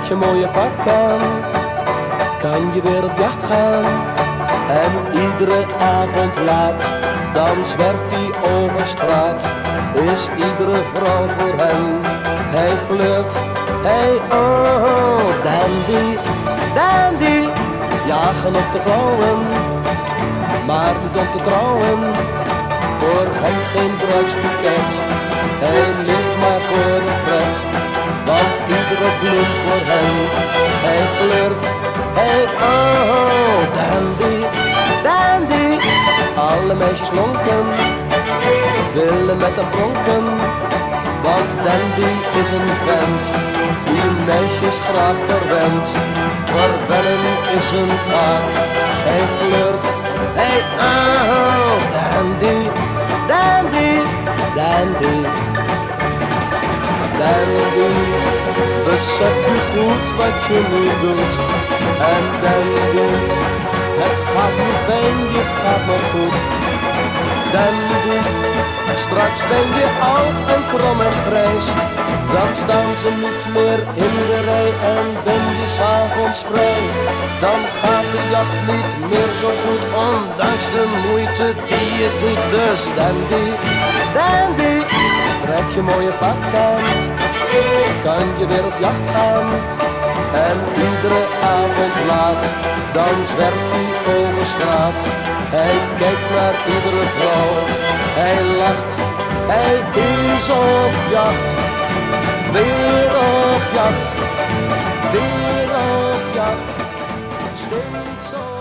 Trek je mooie pak aan, kan je weer op jacht gaan. En iedere avond laat, dan zwerft hij over straat. Is iedere vrouw voor hem, hij flirt, hij oh, dandy, dandy. Jagen op de vrouwen, maar niet om te trouwen. Voor hem geen bruidsboeket, hij leeft maar voor de pret. Want iedere bloem voor hem, hij flirt, hij oh, dandy, dandy. Alle meisjes lonken, willen met hem pronken. Want dandy is een vent, die meisjes graag verwendt. Verwennen is een taak, hij flirt, hij oh, dandy, dandy, dandy. Dandy, besef je goed wat je nu doet. En dandy, het gaat nu fijn, je gaat nog goed. Dandy, straks ben je oud en krom en grijs. Dan staan ze niet meer in de rij en ben je 's avonds vrij. Dan gaat de jacht niet meer zo goed, ondanks de moeite die je doet. Dus dandy, dandy, trek je mooie pak aan, kan je weer op jacht gaan. En iedere avond laat, dan zwerft hij over straat. Hij kijkt naar iedere vrouw, hij lacht, hij is op jacht. Weer op jacht, weer op jacht, steeds op